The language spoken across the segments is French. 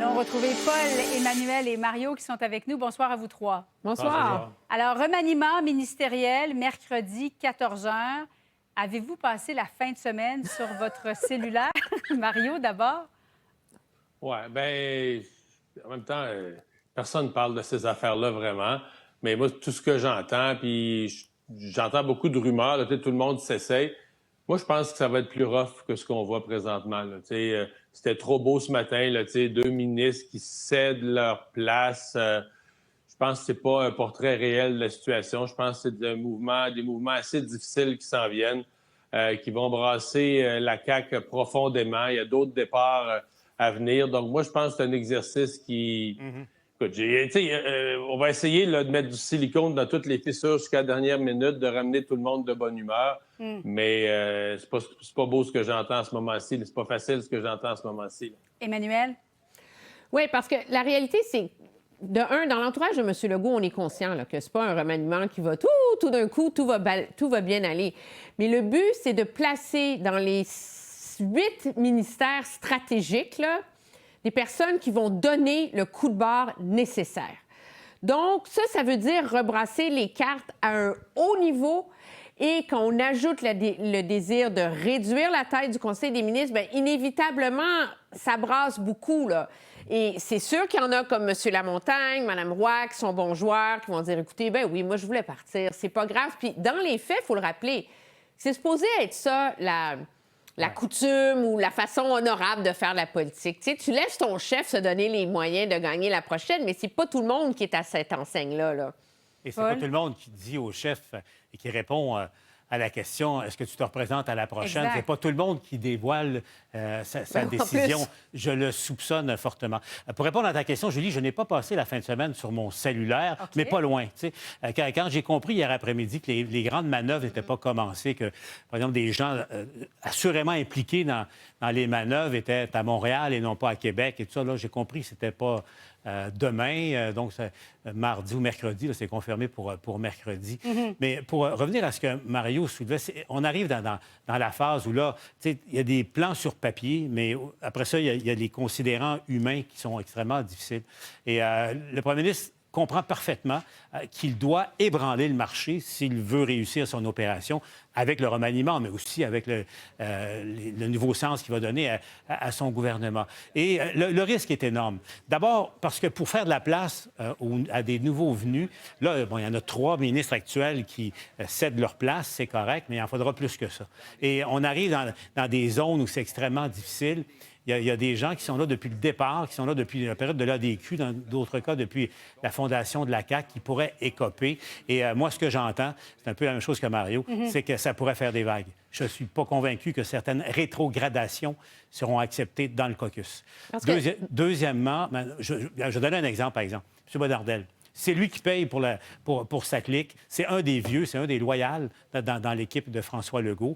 Allons retrouver Paul, Emmanuel et Mario qui sont avec nous. Bonsoir à vous trois. Bonsoir. Alors, remaniement ministériel, mercredi, 14 h. Avez-vous passé la fin de semaine sur votre cellulaire? Mario, d'abord. Oui, bien, en même temps, personne ne parle de ces affaires-là vraiment. Mais moi, tout ce que j'entends, puis j'entends beaucoup de rumeurs, là, tout le monde s'essaye. Moi, je pense que ça va être plus rough que ce qu'on voit présentement. Là. C'était trop beau ce matin, là, deux ministres qui cèdent leur place. Je pense que c'est pas un portrait réel de la situation. Je pense que c'est des mouvements assez difficiles qui s'en viennent, qui vont brasser la CAQ profondément. Il y a d'autres départs à venir. Donc, moi, je pense que c'est un exercice qui... Écoute, on va essayer là, de mettre du silicone dans toutes les fissures jusqu'à la dernière minute, de ramener tout le monde de bonne humeur. Mais c'est pas beau ce que j'entends en ce moment-ci. C'est pas facile ce que j'entends en ce moment-ci. Emmanuel? Oui, parce que la réalité, c'est... De un, dans l'entourage de M. Legault, on est conscient là, que ce n'est pas un remaniement qui va tout d'un coup, tout va bien aller. Mais le but, c'est de placer dans les 8 ministères stratégiques là, des personnes qui vont donner le coup de barre nécessaire. Donc, ça veut dire rebrasser les cartes à un haut niveau. Et quand on ajoute le désir de réduire la taille du Conseil des ministres, bien, inévitablement, ça brasse beaucoup, là. Et c'est sûr qu'il y en a comme M. Lamontagne, Mme Roy, qui sont bons joueurs, qui vont dire, écoutez, ben oui, moi, je voulais partir, c'est pas grave. Puis dans les faits, il faut le rappeler, c'est supposé être ça, la coutume ou la façon honorable de faire la politique. Tu sais, tu laisses ton chef se donner les moyens de gagner la prochaine, mais c'est pas tout le monde qui est à cette enseigne-là, là. Et c'est pas tout le monde qui dit au chef et qui répond à la question « Est-ce que tu te représentes à la prochaine? » C'est pas tout le monde qui dévoile sa décision. Je le soupçonne fortement. Pour répondre à ta question, Julie, je n'ai pas passé la fin de semaine sur mon cellulaire, mais pas loin. Tu sais. Quand j'ai compris hier après-midi que les grandes manœuvres n'étaient pas commencées, que, par exemple, des gens assurément impliqués dans les manœuvres étaient à Montréal et non pas à Québec et tout ça, là, j'ai compris que c'était pas... demain, donc mardi ou mercredi, là, c'est confirmé pour mercredi. Mais pour revenir à ce que Mario soulevait, on arrive dans la phase où là, il y a des plans sur papier, mais après ça, il y a les considérants humains qui sont extrêmement difficiles. Et le premier ministre comprend parfaitement qu'il doit ébranler le marché s'il veut réussir son opération avec le remaniement, mais aussi avec le nouveau sens qu'il va donner à son gouvernement. Et le risque est énorme. D'abord, parce que pour faire de la place à des nouveaux venus, là, bon, il y en a 3 ministres actuels qui cèdent leur place, c'est correct, mais il en faudra plus que ça. Et on arrive dans des zones où c'est extrêmement difficile. Il y a des gens qui sont là depuis le départ, qui sont là depuis la période de l'ADQ, dans d'autres cas depuis la fondation de la CAQ, qui pourraient écoper. Et moi, ce que j'entends, c'est un peu la même chose que Mario, c'est que ça pourrait faire des vagues. Je ne suis pas convaincu que certaines rétrogradations seront acceptées dans le caucus. Deuxièmement, je donne un exemple, par exemple. M. Bodardel. C'est lui qui paye pour sa clique. C'est un des vieux, c'est un des loyaux dans l'équipe de François Legault.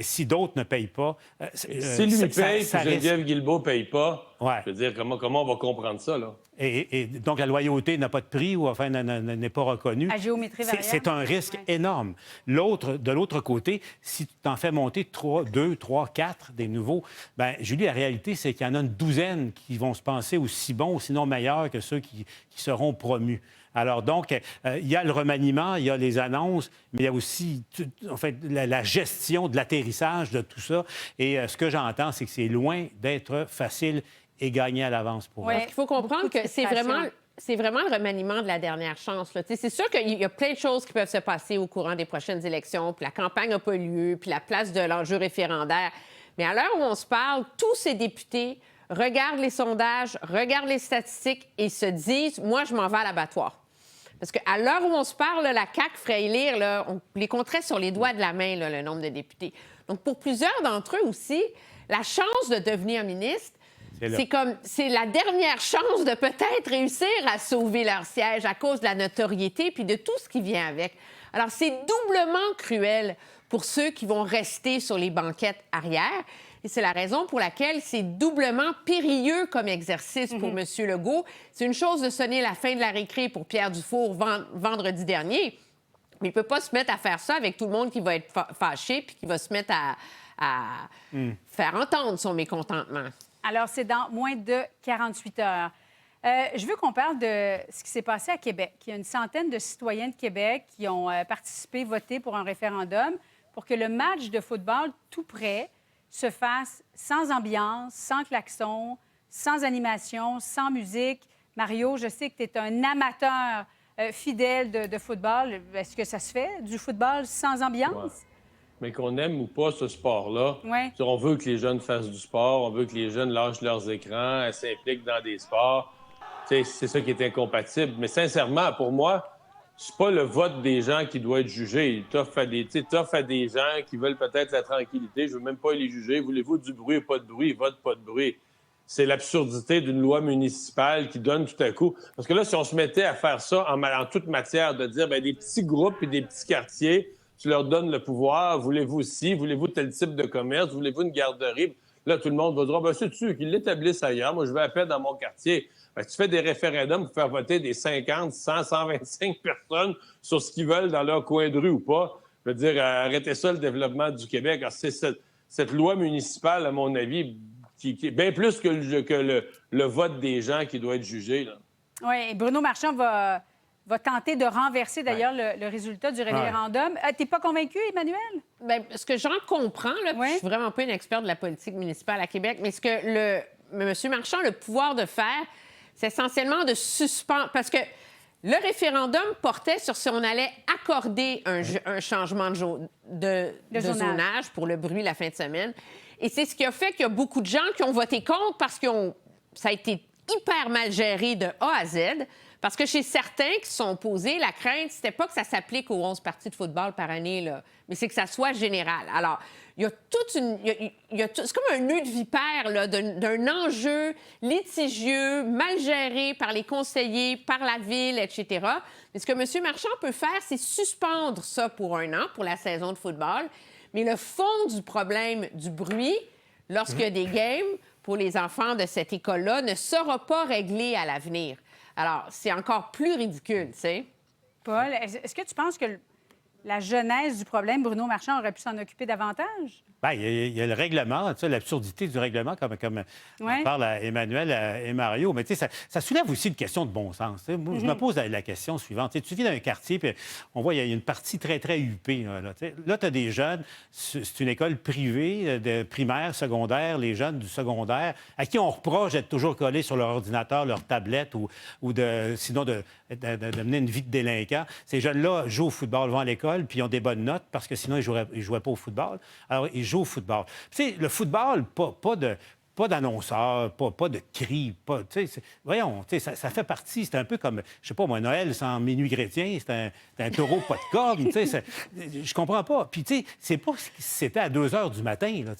Si d'autres ne payent pas... si lui paye, si Geneviève Guilbeault ne paye pas, je veux dire, comment on va comprendre ça, là? Et donc, la loyauté n'a pas de prix ou enfin n'est pas reconnue. À géométrie variable. C'est un risque énorme. De l'autre côté, si tu t'en fais monter 2, 3, 4 des nouveaux, bien, Julie, la réalité, c'est qu'il y en a une douzaine qui vont se penser aussi bons ou sinon meilleurs que ceux qui seront promus. Alors donc, il y a le remaniement, il y a les annonces, mais il y a aussi, en fait, la gestion de l'atterrissage de tout ça. Et ce que j'entends, c'est que c'est loin d'être facile et gagné à l'avance pour eux. Il faut comprendre que c'est vraiment le remaniement de la dernière chance. C'est sûr qu'il y a plein de choses qui peuvent se passer au courant des prochaines élections, puis la campagne n'a pas lieu, puis la place de l'enjeu référendaire. Mais à l'heure où on se parle, tous ces députés regardent les sondages, regardent les statistiques et se disent « Moi, je m'en vais à l'abattoir ». Parce qu'à l'heure où on se parle, la CAQ ferait élire, là, on les compterait sur les doigts de la main, là, le nombre de députés. Donc, pour plusieurs d'entre eux aussi, la chance de devenir ministre, c'est la dernière chance de peut-être réussir à sauver leur siège à cause de la notoriété puis de tout ce qui vient avec. Alors, c'est doublement cruel pour ceux qui vont rester sur les banquettes arrière. Et c'est la raison pour laquelle c'est doublement périlleux comme exercice pour M. Legault. C'est une chose de sonner la fin de la récré pour Pierre Dufour vendredi dernier, mais il ne peut pas se mettre à faire ça avec tout le monde qui va être fâché puis qui va se mettre à faire entendre son mécontentement. Alors, c'est dans moins de 48 heures. Je veux qu'on parle de ce qui s'est passé à Québec. Il y a une centaine de citoyens de Québec qui ont participé, voté pour un référendum pour que le match de football tout près se fasse sans ambiance, sans klaxon, sans animation, sans musique. Mario, je sais que tu es un amateur fidèle de football. Est-ce que ça se fait, du football sans ambiance? Ouais. Mais qu'on aime ou pas ce sport-là, ouais. On veut que les jeunes fassent du sport, on veut que les jeunes lâchent leurs écrans, s'impliquent dans des sports. C'est ça qui est incompatible. Mais sincèrement, pour moi, c'est pas le vote des gens qui doit être jugé. T'offres à des gens qui veulent peut-être la tranquillité. Je veux même pas les juger. Voulez-vous du bruit ou pas de bruit? Vote pas de bruit. C'est l'absurdité d'une loi municipale qui donne tout à coup... Parce que là, si on se mettait à faire ça en toute matière, de dire, bien, des petits groupes et des petits quartiers, tu leur donnes le pouvoir. Voulez-vous ci? Voulez-vous tel type de commerce? Voulez-vous une garderie? Là, tout le monde va dire, ben, c'est-tu qu'ils l'établissent ailleurs? Moi, je vais à peine dans mon quartier. Ben, tu fais des référendums pour faire voter des 50, 100, 125 personnes sur ce qu'ils veulent dans leur coin de rue ou pas. Je veux dire, arrêtez ça, le développement du Québec. Alors, c'est cette loi municipale, à mon avis, qui est bien plus que le vote des gens qui doit être jugé. Oui, Bruno Marchand va tenter de renverser d'ailleurs le résultat du référendum. T'es pas convaincu, Emmanuel? Bien, ce que j'en comprends, là, puis je suis vraiment pas une experte de la politique municipale à Québec, mais ce que M. Marchand a le pouvoir de faire, c'est essentiellement de suspendre... Parce que le référendum portait sur si on allait accorder un changement de zonage pour le bruit la fin de semaine. Et c'est ce qui a fait qu'il y a beaucoup de gens qui ont voté contre parce que ça a été hyper mal géré de A à Z. Parce que chez certains qui se sont opposés, la crainte, c'était pas que ça s'applique aux 11 parties de football par année, là, mais c'est que ça soit général. Alors, il y a toute une... c'est comme un nœud de vipère là, d'un enjeu litigieux, mal géré par les conseillers, par la ville, etc. Mais ce que M. Marchand peut faire, c'est suspendre ça pour 1 an, pour la saison de football. Mais le fond du problème du bruit, lorsqu'il y a des games pour les enfants de cette école-là, ne sera pas réglé à l'avenir. Alors, c'est encore plus ridicule, tu sais. Paul, est-ce que tu penses que la genèse du problème, Bruno Marchand aurait pu s'en occuper davantage? Bien, il y a le règlement, tu sais, l'absurdité du règlement, comme on parle à Emmanuel et Mario. Mais tu sais, ça soulève aussi une question de bon sens. Moi, je me pose la question suivante. Tu vis dans un quartier, puis on voit, il y a une partie très, très huppée. Là, tu as des jeunes, c'est une école privée, de primaire, secondaire, les jeunes du secondaire, à qui on reproche d'être toujours collés sur leur ordinateur, leur tablette, ou sinon de mener une vie de délinquant. Ces jeunes-là jouent au football, vont à l'école, puis ils ont des bonnes notes, parce que sinon, ils ne jouaient pas au football. Alors, ils jouent au football. Tu sais, le football, pas d'annonceurs, pas de cris, voyons, ça fait partie, c'est un peu comme, je sais pas moi, Noël sans minuit chrétien, c'est un taureau pas de corne, je comprends pas. Puis, tu sais, c'est pas si c'était à 2 heures du matin, là,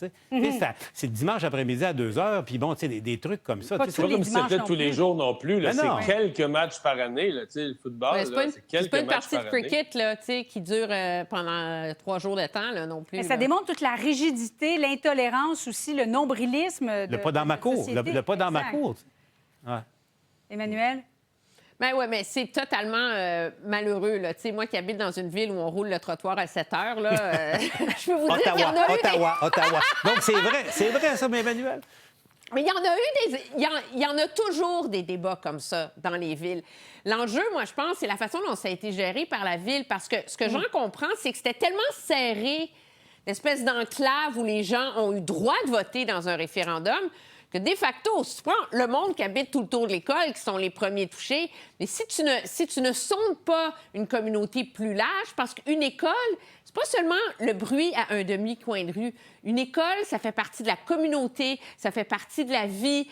c'est le dimanche après-midi à 2 heures, puis bon, tu sais, des trucs comme ça. C'est pas comme si c'était tous les jours non plus, là, c'est quelques matchs par année, là, tu sais, le football, c'est pas une partie de cricket, là, tu sais, qui dure pendant 3 jours de temps, là, non plus. Mais ça démontre toute la rigidité, l'intolérance aussi, le nombrilisme. Le pas dans ma cour. Le pas dans ma cour. Ouais. Emmanuel? Bien oui, mais c'est totalement malheureux. Là. Moi qui habite dans une ville où on roule le trottoir à 7 heures, là, je peux vous dire qu'il y en a eu... Ottawa. Donc, c'est vrai ça, mais Emmanuel? Mais il y en a eu il y en a toujours des débats comme ça dans les villes. L'enjeu, moi, je pense, c'est la façon dont ça a été géré par la ville, parce que ce que j'en comprends, c'est que c'était tellement serré, une espèce d'enclave où les gens ont eu droit de voter dans un référendum, que de facto, si tu prends le monde qui habite tout autour de l'école, qui sont les premiers touchés, mais si tu ne sondes pas une communauté plus large, parce qu'une école, c'est pas seulement le bruit à un demi-coin de rue. Une école, ça fait partie de la communauté, ça fait partie de la vie.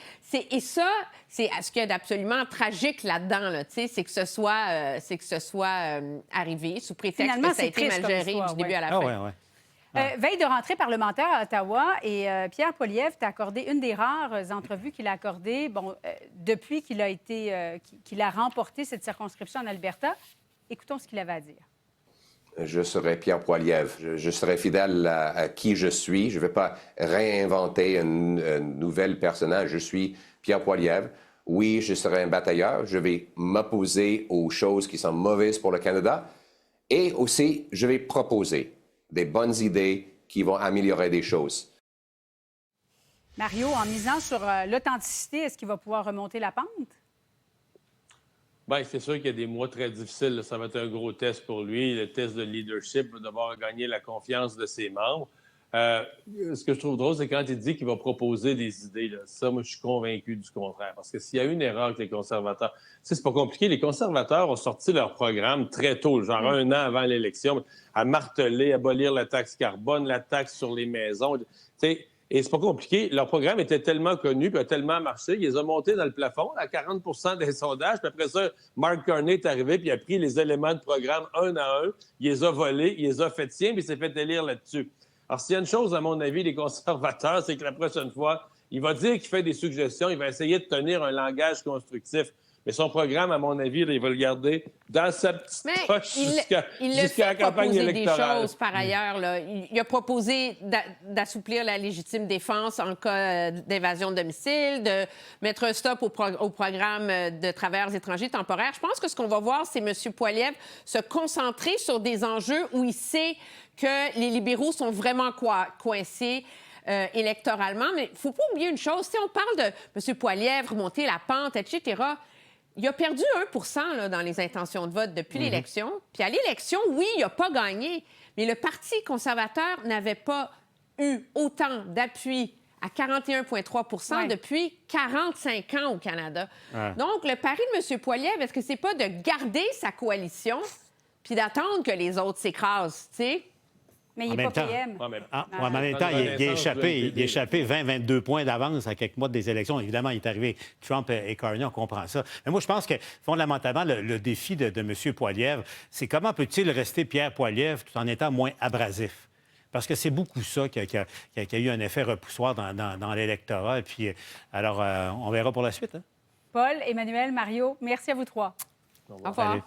Et ça, c'est ce qu'il y a d'absolument tragique là-dedans, là, c'est que ce soit arrivé sous prétexte que ça a été mal géré du début à la fin. Veille de rentrée parlementaire à Ottawa, et Pierre Poilievre t'a accordé une des rares entrevues qu'il a accordées depuis qu'il a remporté cette circonscription en Alberta. Écoutons ce qu'il avait à dire. Je serai Pierre Poilievre. Je serai fidèle à qui je suis. Je ne vais pas réinventer un nouvel personnage. Je suis Pierre Poilievre. Oui, je serai un batailleur. Je vais m'opposer aux choses qui sont mauvaises pour le Canada. Et aussi, je vais proposer des bonnes idées qui vont améliorer des choses. Mario, en misant sur l'authenticité, est-ce qu'il va pouvoir remonter la pente? Bien, c'est sûr qu'il y a des mois très difficiles. Là. Ça va être un gros test pour lui. Le test de leadership, va devoir gagner la confiance de ses membres. Ce que je trouve drôle, c'est quand il dit qu'il va proposer des idées. Là. Ça, moi, je suis convaincu du contraire. Parce que s'il y a une erreur avec les conservateurs, c'est pas compliqué. Les conservateurs ont sorti leur programme très tôt, genre un an avant l'élection, à marteler, abolir la taxe carbone, la taxe sur les maisons. T'sais, et c'est pas compliqué. Leur programme était tellement connu, puis a tellement marché, ils les ont montés dans le plafond à 40 des sondages. Puis après ça, Mark Carney est arrivé, puis il a pris les éléments de programme un à un, il les a volés, il les a fait siens, puis il s'est fait élire là-dessus. Alors, s'il y a une chose, à mon avis, les conservateurs, c'est que la prochaine fois, il va dire qu'il fait des suggestions, il va essayer de tenir un langage constructif. Mais son programme, à mon avis, là, il va le garder dans sa petite poche jusqu'à la campagne électorale. Des choses, par ailleurs. Là. Il a proposé d'assouplir la légitime défense en cas d'invasion de domicile, de mettre un stop au programme de travailleurs étrangers temporaires. Je pense que ce qu'on va voir, c'est M. Poilievre se concentrer sur des enjeux où il sait que les libéraux sont vraiment coincés électoralement. Mais il ne faut pas oublier une chose. Si on parle de M. Poilievre, monter la pente, etc., il a perdu 1 là, dans les intentions de vote depuis l'élection. Puis à l'élection, oui, il n'a pas gagné. Mais le Parti conservateur n'avait pas eu autant d'appui à 41,3 depuis 45 ans au Canada. Ouais. Donc, le pari de M. Poilievre, est-ce que c'est pas de garder sa coalition puis d'attendre que les autres s'écrasent, tu sais? Mais il n'est pas PM. En même temps, il a échappé 20-22 points d'avance à quelques mois des élections. Évidemment, il est arrivé Trump et Carney, on comprend ça. Mais moi, je pense que, fondamentalement, le défi de M. Poilievre, c'est comment peut-il rester Pierre Poilievre tout en étant moins abrasif? Parce que c'est beaucoup ça qui a eu un effet repoussoir dans l'électorat. Et puis, alors, on verra pour la suite. Hein? Paul, Emmanuel, Mario, merci à vous trois. Au revoir. Salut.